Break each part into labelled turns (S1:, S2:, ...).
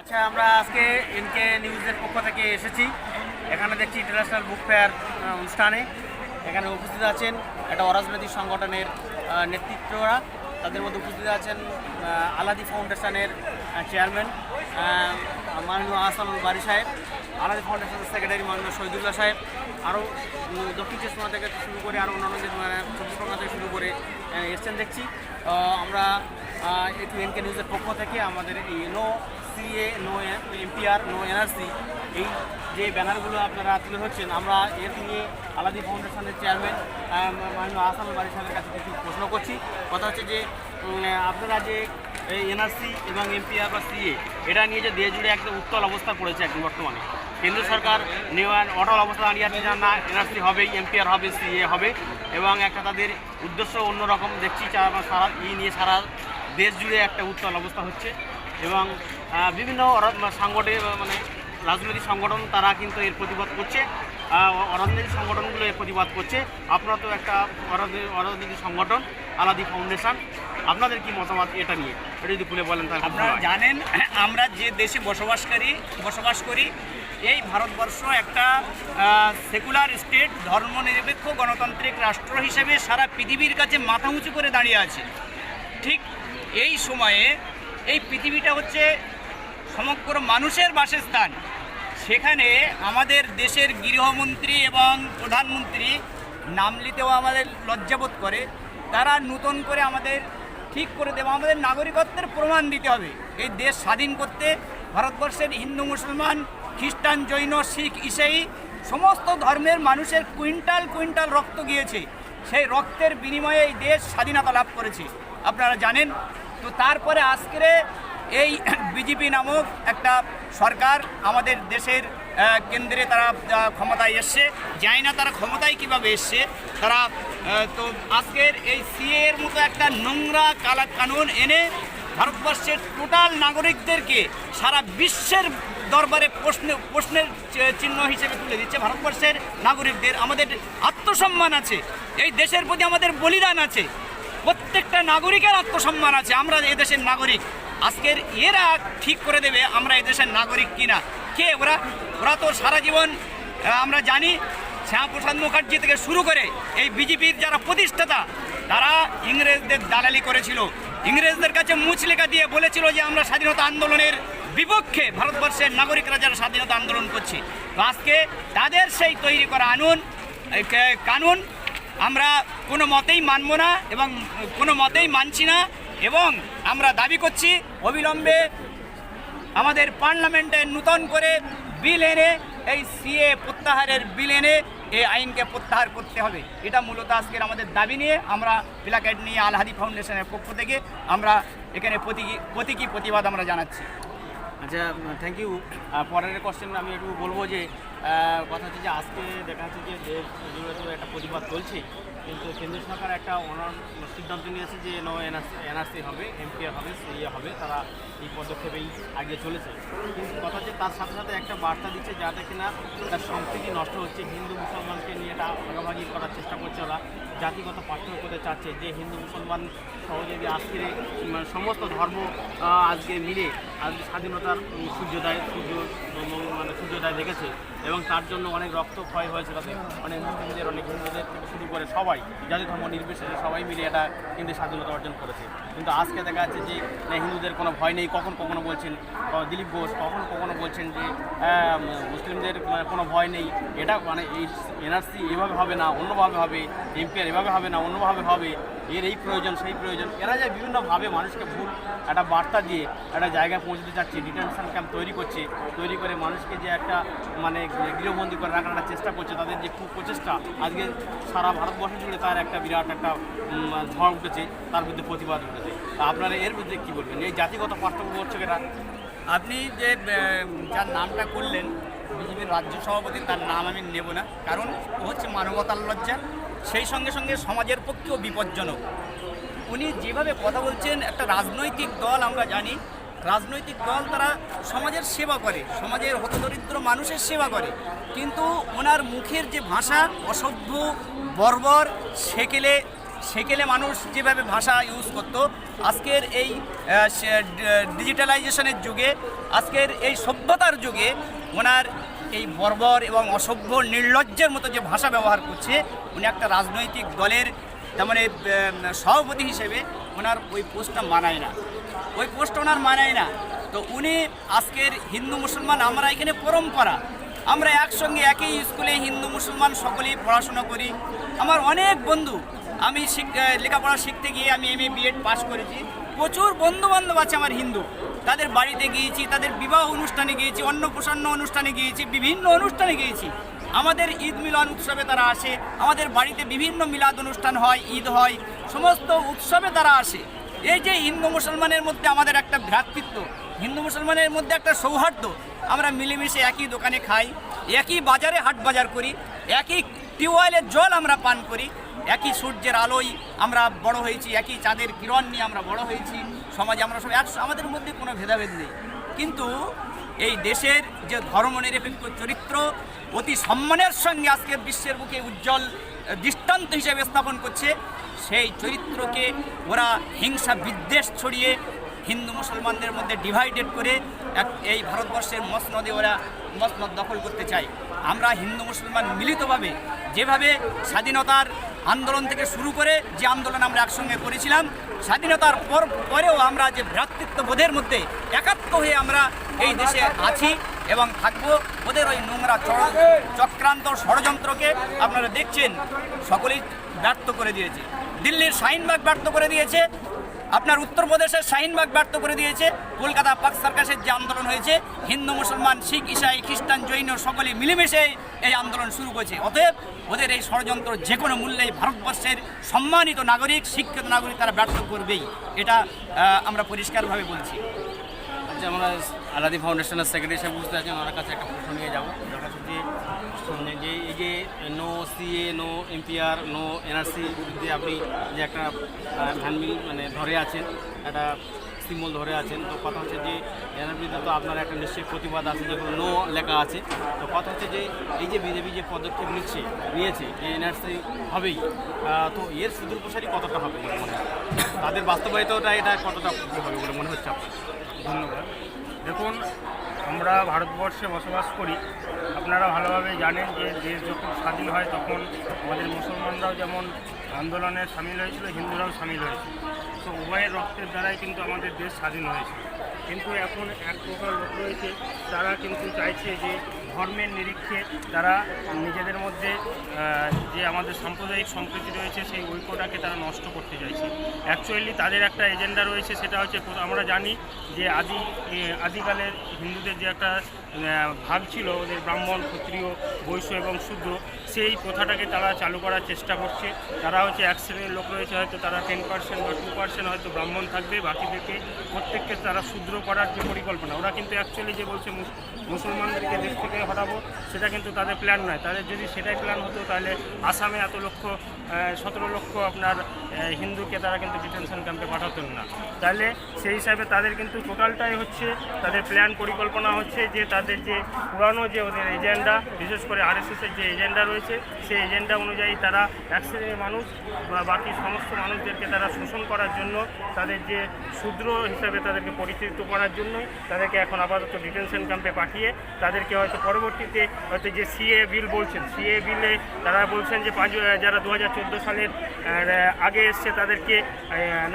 S1: আচ্ছা, আমরা আজকে এনকে নিউজের পক্ষ থেকে এসেছি। এখানে দেখছি ইন্টারন্যাশনাল বুক ফেয়ার অনুষ্ঠানে এখানে উপস্থিত আছেন একটা অরাজনৈতিক সংগঠনের নেতৃত্বরা। তাদের মধ্যে উপস্থিত আছেন আলাদি ফাউন্ডেশনের চেয়ারম্যান মাননীয় আহসানুল বারী সাহেব, আলাদি ফাউন্ডেশনের সেক্রেটারি মাননীয় শহীদুল্লাহ সাহেব, আরও দক্ষিণ চব্বিশ থেকে শুরু করে আরও অন্যান্য যে 24 থেকে শুরু করে এসছেন দেখছি। আমরা একটু এনকে নিউজের পক্ষ থেকে আমাদের এই no CA, no MPR, no NRC, এই যে ব্যানারগুলো আপনারা তুলে ধরছেন, আমরা এর নিয়ে আলাদি ফাউন্ডেশনের চেয়ারম্যান মাননীয় আহসানুল বারী সাহেবের কাছে কিছু প্রশ্ন করছি। কথা হচ্ছে যে আপনারা যে এনআরসি এবং এমপিআর বা সিএ এটা নিয়ে যে দেশ জুড়ে একটা উত্তাল অবস্থা পড়েছে এখন বর্তমানে, কেন্দ্র সরকার অটল অবস্থা দাঁড়িয়ে আছে যে না, এনআরসি হবেই, এমপিআর হবে, সিএ হবে, এবং একটা তাদের উদ্দেশ্য অন্যরকম দেখছি। সারা নিয়ে সারা দেশ জুড়ে একটা উত্তাল অবস্থা হচ্ছে এবং বিভিন্ন মানে রাজনৈতিক সংগঠন তারা কিন্তু এর প্রতিবাদ করছে, অরাজনৈতিক সংগঠনগুলো এর প্রতিবাদ করছে। আপনারা তো একটা অরাজনৈতিক সংগঠন আলাদি ফাউন্ডেশন, আপনাদের কি মতামত এটা নিয়ে এটা যদি খুলে বলেন? তাহলে
S2: আপনারা জানেন, আমরা যে দেশে বসবাস করি এই ভারতবর্ষ একটা সেকুলার স্টেট, ধর্মনিরপেক্ষ গণতান্ত্রিক রাষ্ট্র হিসেবে সারা পৃথিবীর কাছে মাথা উঁচু করে দাঁড়িয়ে আছে। ঠিক এই সময়ে এই পৃথিবীটা হচ্ছে সমগ্র মানুষের বাসস্থান। সেখানে আমাদের দেশের গৃহমন্ত্রী এবং প্রধানমন্ত্রী নাম নিতেও আমাদের লজ্জাবোধ করে। তারা নতুন করে আমাদের ঠিক করে দেবে, আমাদের নাগরিকত্বের প্রমাণ দিতে হবে। এই দেশ স্বাধীন করতে ভারতবর্ষের হিন্দু, মুসলমান, খ্রিস্টান, জৈন, শিখ, ইসাই সমস্ত ধর্মের মানুষের কুইন্টাল কুইন্টাল রক্ত গিয়েছে। সেই রক্তের বিনিময়ে এই দেশ স্বাধীনতা লাভ করেছে, আপনারা জানেন। তো তারপরে আজকের এই বিজেপি নামক একটা সরকার আমাদের দেশের কেন্দ্রে তারা ক্ষমতায় এসছে। জানি না তারা ক্ষমতায় কীভাবে এসছে। তারা তো আজকের এই সিএ এর মতো একটা নোংরা কানুন এনে ভারতবর্ষের টোটাল নাগরিকদেরকে সারা বিশ্বের দরবারে প্রশ্নের চিহ্ন হিসেবে তুলে দিচ্ছে। ভারতবর্ষের নাগরিকদের, আমাদের আত্মসম্মান আছে, এই দেশের প্রতি আমাদের বলিদান আছে, প্রত্যেকটা নাগরিকের আত্মসম্মান আছে। আমরা এই দেশের নাগরিক। আজকের এরা ঠিক করে দেবে আমরা এই দেশের নাগরিক কিনা। কে ওরা? ওরা তো সারা জীবন আমরা জানি শ্যামাপ্রসাদ মুখার্জি থেকে শুরু করে এই বিজেপির যারা প্রতিষ্ঠাতা, তারা ইংরেজদের দালালি করেছিল। ইংরেজদের কাছে মুচলেখা দিয়ে বলেছিল যে আমরা স্বাধীনতা আন্দোলনের বিপক্ষে, ভারতবর্ষের নাগরিকরা যারা স্বাধীনতা আন্দোলন করছে। তো আজকে তাদের সেই তৈরি করা কানুন আমরা কোনো মতেই মানব না এবং কোনো মতেই মানছি না। এবং আমরা দাবি করছি অবিলম্বে আমাদের পার্লামেন্টে নূতন করে বিল এনে এই সিএ প্রত্যাহারের বিল এনে এই আইনকে প্রত্যাহার করতে হবে। এটা মূলত আজকের আমাদের দাবি নিয়ে আমরা প্ল্যাকার্ড নিয়ে আল-হাদি ফাউন্ডেশনের পক্ষ থেকে আমরা এখানে প্রতীকী প্রতিবাদ আমরা জানাচ্ছি।
S1: আচ্ছা, থ্যাংক ইউ। পরের কোশ্চেন আমি একটু বলবো যে কথা হচ্ছে যে আজকে দেখা যাচ্ছে যে দেশ জুড়ে একটা প্রতিবাদ চলছে, কিন্তু কেন্দ্র সরকার একটা সিদ্ধান্ত নিয়েছে যে নো এনআরসি হবে, এমপিআর হবে, সিএ হবে, তারা এই পদক্ষেপেই আগে চলেছে। কিন্তু কথা হচ্ছে তার সাথে সাথে একটা বার্তা দিচ্ছে যাতে কিনা তার সম্প্রীতি নষ্ট হচ্ছে। হিন্দু মুসলমানকে নিয়ে এটা ভাগাভাগি করার চেষ্টা করছে ওরা, জাতিগত পার্থক্য করতে চাচ্ছে যে হিন্দু মুসলমান সহযোগী আজকের সমস্ত ধর্ম আজকে মিলে আজকে স্বাধীনতার সূর্যোদয় দেখেছে এবং তার জন্য অনেক রক্তক্ষয় হয়েছে তাদের, অনেক মুসলিমদের, অনেক হিন্দুদের থেকে শুরু করে সবাই, জাতি ধর্ম নির্বিশেষে সবাই মিলে এটা কিন্তু স্বাধীনতা অর্জন করেছে। কিন্তু আজকে দেখা যাচ্ছে যে হিন্দুদের কোনো ভয় নেই। কখনো বলছেন দিলীপ ঘোষ, কখনো বলছেন যে মুসলিমদের কোনো ভয় নেই। এটা মানে এই এনআরসি এভাবে হবে না, অন্যভাবে হবে, এমপিআর এভাবে হবে না, অন্যভাবে হবে, এর এই প্রয়োজন, সেই প্রয়োজন। এরা যে বিভিন্নভাবে মানুষকে ভুল একটা বার্তা দিয়ে একটা জায়গায় পৌঁছতে চাচ্ছে, ডিটেনশন ক্যাম্প তৈরি করে মানুষকে যে একটা মানে গৃহবন্দী করে রাখার একটা চেষ্টা করছে, তাদের যে কুপ্রচেষ্টা আজকে সারা ভারতবর্ষ জুড়ে তার একটা বিরাট একটা ঝড় উঠেছে, তার বিরুদ্ধে প্রতিবাদ উঠেছে। তা আপনারা এর বিরুদ্ধে কী বলবেন? এই জাতিগত পার্থক্য করছে এরা।
S2: আপনি যে যার নামটা করলেন বিজেপির রাজ্য সভাপতি, তার নাম আমি নেব না, কারণ ও হচ্ছে মানবতার লজ্জা, সেই সঙ্গে সঙ্গে সমাজের পক্ষেও বিপজ্জনক। উনি যেভাবে কথা বলছেন, একটা রাজনৈতিক দল, আমরা জানি রাজনৈতিক দল তারা সমাজের সেবা করে, সমাজের হতদরিদ্র মানুষের সেবা করে, কিন্তু ওনার মুখের যে ভাষা অসভ্য, বর্বর, সেকেলে মানুষ যেভাবে ভাষা ইউজ করতো, আজকের এই ডিজিটালাইজেশনের যুগে, আজকের এই সভ্যতার যুগে ওনার এই বর্বর এবং অসভ্য নির্লজ্জের মতো যে ভাষা ব্যবহার করছে, উনি একটা রাজনৈতিক দলের তার মানে সভাপতি হিসেবে ওনার ওই পোস্টটা মানায় না, ওই পোস্টটা ওনার মানায় না। তো উনি আজকের হিন্দু মুসলমান, আমরা এখানে পরম্পরা, আমরা একসঙ্গে একই স্কুলে হিন্দু মুসলমান সকলেই পড়াশোনা করি। আমার অনেক বন্ধু, আমি লেখাপড়া শিখতে গিয়ে আমি MA BEd পাস করেছি, প্রচুর বন্ধুবান্ধব আছে আমার হিন্দু, তাদের বাড়িতে গিয়েছি, তাদের বিবাহ অনুষ্ঠানে গিয়েছি, অন্নপ্রাশন অনুষ্ঠানে গিয়েছি, বিভিন্ন অনুষ্ঠানে গিয়েছি। আমাদের ঈদ মিলন উৎসবে তারা আসে, আমাদের বাড়িতে বিভিন্ন মিলাদ অনুষ্ঠান হয়, ঈদ হয়, সমস্ত উৎসবে তারা আসে। এই যে হিন্দু মুসলমানের মধ্যে আমাদের একটা ভ্রাতৃত্ব, হিন্দু মুসলমানের মধ্যে একটা সৌহার্দ্য, আমরা মিলেমিশে একই দোকানে খাই, একই বাজারে হাট বাজার করি, একই টিউবওয়েলের জল আমরা পান করি, একই সূর্যের আলোয় আমরা বড় হয়েছি, একই চাঁদের কিরণ নিয়ে আমরা বড় হয়েছি, সমাজে আমরা সব আমাদের মধ্যে কোনো ভেদাভেদ নেই। কিন্তু এই দেশের যে ধর্মনিরপেক্ষ চরিত্র অতি সম্মানের সঙ্গে আজকে বিশ্বের বুকে উজ্জ্বল দৃষ্টান্ত হিসেবে স্থাপন করছে, সেই চরিত্রকে ওরা হিংসা বিদ্বেষ ছড়িয়ে হিন্দু মুসলমানদের মধ্যে ডিভাইডেড করে এই ভারতবর্ষের মসনদে ওরা মসনদ দখল করতে চায়। আমরা হিন্দু মুসলমান মিলিতভাবে যেভাবে স্বাধীনতার আন্দোলন থেকে শুরু করে যে আন্দোলন আমরা একসঙ্গে করেছিলাম, স্বাধীনতার পরেও আমরা যে ভ্রাতৃত্ববোধের মধ্যে একাত্ম হয়ে আমরা এই দেশে আছি এবং থাকবো। ওদের ওই নোংরা চক্রান্ত ষড়যন্ত্রকে আপনারা দেখছেন সকলেই ব্যর্থ করে দিয়েছে। দিল্লির শাহিনবাগ ব্যর্থ করে দিয়েছে, আপনার উত্তরপ্রদেশের শাহিনবাগ ব্যর্থ করে দিয়েছে, কলকাতা পাক সার্কাসের যে আন্দোলন হয়েছে, হিন্দু মুসলমান শিখ ইসাই খ্রিস্টান জৈন সকলে মিলেমিশে এই আন্দোলন শুরু করেছে। অতএব ওদের এই ষড়যন্ত্র যে কোনো মূল্যেই ভারতবর্ষের সম্মানিত নাগরিক, শিক্ষিত নাগরিক তারা ব্যর্থ করবেই, এটা আমরা পরিষ্কারভাবে বলছি।
S1: আচ্ছা, আমরা আলাদি ফাউন্ডেশনের সেক্রেটারি সাহেব বুঝতে আছেন, ওনার কাছে একটা প্রশ্ন নিয়ে যাবো। দেখা যাচ্ছে যে এই যে no CA, no MPR, no NRC বিরুদ্ধে আপনি যে একটা হ্যান্ডবিল মানে ধরে আছেন, একটা সিম্বল ধরে আছেন, তো কথা হচ্ছে যে এনার বিরুদ্ধে তো আপনার একটা নিশ্চয়ই প্রতিবাদ আছে, যেগুলো নো লেখা আছে। তো কথা হচ্ছে যে এই যে বিজেপি যে পদক্ষেপ নিয়েছে যে NRC হবেই, তো এর সুদূরপ্রসারী কতটা হবে বলে মনে হয়? তাদের বাস্তবায়িতটা এটা কতটা হবে বলে মনে হচ্ছে আপনার?
S3: ধন্যবাদ। দেখুন, আমরা ভারতবর্ষে বসবাস করি, আপনারা ভালোভাবে জানেন যে দেশ যখন স্বাধীন হয় তখন আমাদের মুসলমানরাও যেমন আন্দোলনে সামিল হয়েছিল, হিন্দুরাও সামিল হয়েছিল। তো উভয়ের রক্তের দ্বারাই কিন্তু আমাদের দেশ স্বাধীন হয়েছে। কিন্তু এখন এক প্রকার লোক রয়েছে, তারা কিন্তু চাইছে যে ধর্মের নিরীক্ষে তারা নিজেদের মধ্যে যে আমাদের সাম্প্রদায়িক সম্প্রীতি রয়েছে সেই ঐক্যটাকে তারা নষ্ট করতে চাইছে। অ্যাকচুয়ালি তাদের একটা এজেন্ডা রয়েছে, সেটা হচ্ছে আমরা জানি যে আদিকালের হিন্দুদের যে একটা ভাগ ছিল, ওদের ব্রাহ্মণ, ক্ষত্রিয়, বৈশ্য এবং শূদ্র, সেই প্রথাটাকে তারা চালু করার চেষ্টা করছে। তারা হচ্ছে এক শ্রেণীর লোক রয়েছে, হয়তো তারা 10% বা 2% হয়তো ব্রাহ্মণ থাকবে, বাকিদেরকে প্রত্যেককে তারা শূদ্র করার যে পরিকল্পনা, ওরা কিন্তু অ্যাকচুয়ালি যে বলছে মুসলমানদেরকে দেশ থেকে হটাবো, সেটা কিন্তু তাদের প্ল্যান নয়। তাদের যদি সেটাই প্ল্যান হতো তাহলে আসামে এত লক্ষ 17 লক্ষ আপনার হিন্দুকে তারা কিন্তু ডিটেনশন ক্যাম্পে পাঠাতেন না। তাহলে সেই হিসাবে তাদের কিন্তু টোটালটাই হচ্ছে তাদের প্ল্যান পরিকল্পনা হচ্ছে যে তাদের যে পুরানো যে ওদের এজেন্ডা, বিশেষ করে RSSের যে এজেন্ডা রয়েছে, সেই এজেন্ডা অনুযায়ী তারা এক শ্রেণীর মানুষ বা বাকি সমস্ত মানুষদেরকে তারা শোষণ করার জন্য, তাদের যে শূদ্র হিসাবে তাদেরকে পরিচিত করার জন্যই তাদেরকে এখন আপাতত ডিটেনশন ক্যাম্পে পাঠিয়ে তাদেরকে হয়তো পরবর্তীতে হয়তো যে CA বিল বলছেন, CA বিলে তারা বলছেন যে যারা 2014 সালের আগে এসছে তাদেরকে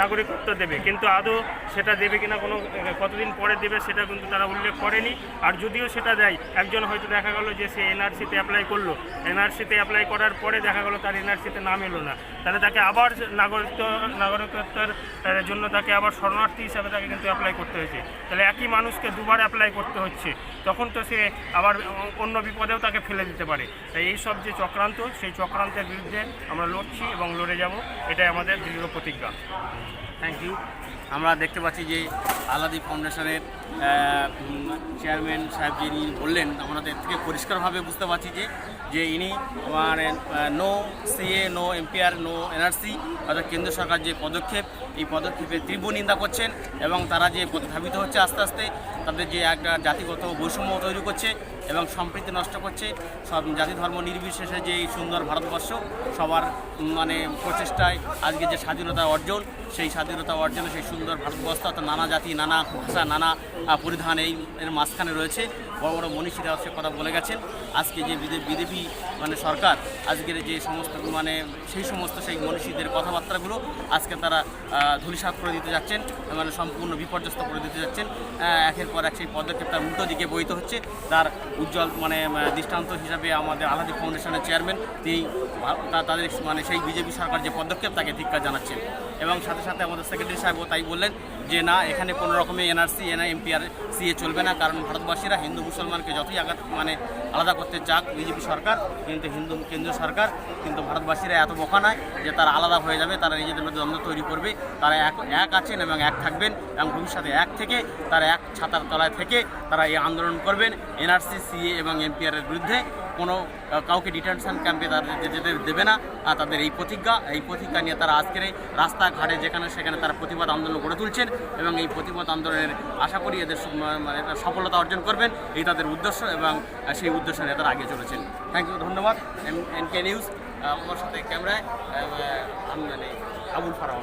S3: নাগরিকত্ব দেবে, কিন্তু আদৌ সেটা দেবে কিনা কোনো কতদিন পরে দেবে সেটা কিন্তু তারা উল্লেখ করেনি। আর যদিও সেটা দেয়, একজন হয়তো দেখা গেল যে সে NRCতে অ্যাপ্লাই করলো, NRCতে অ্যাপ্লাই করার পরে দেখা গেল তার NRCতে নাম এলো না, তাহলে তাকে আবার নাগরিকত্বের জন্য তাকে আবার শরণার্থী হিসাবে তাকে কিন্তু অ্যাপ্লাই করতে হয়েছে। তাহলে একই মানুষকে দুবার অ্যাপ্লাই করতে হচ্ছে, তখন তো সে আবার অন্য বিপদেও তাকে ফেলে দিতে পারে। তাই এই সব যে চক্রান্ত, সেই চক্রান্তের বিরুদ্ধে আমরা লড়ছি এবং লড়ে যাব, এটাই আমাদের দৃঢ় প্রতিজ্ঞা।
S1: Thank you. আমরা দেখতে পাচ্ছি যে আলাদি ফাউন্ডেশনের চেয়ারম্যান সাহেব যিনি বললেন, আমাদের থেকে পরিষ্কারভাবে বুঝতে পারছি যে ইনি মানে no CA, no MPR, no NRC অর্থাৎ কেন্দ্র সরকার যে পদক্ষেপ, এই পদক্ষেপের তীব্র নিন্দা করছেন এবং তারা যে প্রতিধাবিত হচ্ছে আস্তে আস্তে, তাদের যে একটা জাতিগত বৈষম্য তৈরি করছে এবং সম্প্রীতি নষ্ট করছে। সব জাতি ধর্ম নির্বিশেষে যে এই সুন্দর ভারতবর্ষ, সবার মানে প্রচেষ্টায় আজকে যে স্বাধীনতা অর্জন, সেই স্বাধীনতা স্বাধীনতা অর্জনে সেই সুন্দর ভারতবর্ষ অর্থাৎ নানা জাতি, নানা ভাষা, নানা পরিধান এর মাঝখানে রয়েছে। বড় বড় মনীষীরা সে কথা বলে গেছেন। আজকে যে বিজেপি মানে সরকার আজকের যে সমস্ত মানে সেই মনীষীদের কথাবার্তাগুলো আজকে তারা ধূলিসাৎ করে দিতে যাচ্ছেন, মানে সম্পূর্ণ বিপর্যস্ত করে দিতে যাচ্ছেন। একের পর এক সেই পদক্ষেপ তার উল্টো দিকে বইতে হচ্ছে। তার উজ্জ্বল মানে দৃষ্টান্ত হিসাবে আমাদের আলাদী ফাউন্ডেশনের চেয়ারম্যান তিনি তাদের মানে সেই বিজেপি সরকার যে পদক্ষেপ তাকে ধিক্কার জানাচ্ছেন। এবং সাথে সাথে আমাদের সেক্রেটারি সাহেবও তাই বললেন যে না, এখানে কোনো রকমের এনআরসি এমপিআর সিএ চলবে না, কারণ ভারতবাসীরা হিন্দু মুসলমানকে যতই মানে আলাদা করতে চাক বিজেপি সরকার, কিন্তু কেন্দ্রীয় সরকার কিন্তু ভারতবাসীরা এত বোকা নয় যে তারা আলাদা হয়ে যাবে, তারা নিজেদের মধ্যে দ্বন্দ্ব তৈরি করবে। তারা এক আছেন এবং এক থাকবেন এবং ভবিষ্যতে এক থেকে তারা এক ছাতার তলায় থেকে তারা এই আন্দোলন করবেন এনআরসি সিএ এবং এমপিআরের বিরুদ্ধে। কোনো কাউকে ডিটেনশন ক্যাম্পে তাদের যেতে দেবে না। আর তাদের এই প্রতিজ্ঞা নিয়ে তারা আজকের এই রাস্তাঘাটে যেখানে সেখানে তারা প্রতিবাদ আন্দোলন গড়ে তুলছেন এবং এই প্রতিবাদ আন্দোলনের আশা করি এদের মানে সফলতা অর্জন করবেন, এই তাদের উদ্দেশ্য এবং সেই উদ্দেশ্য নিয়ে তারা আগে চলেছেন। থ্যাংক ইউ, ধন্যবাদ। এনকে নিউজ, আমার সাথে ক্যামেরায় আমি মানে আবুল ফারাহ।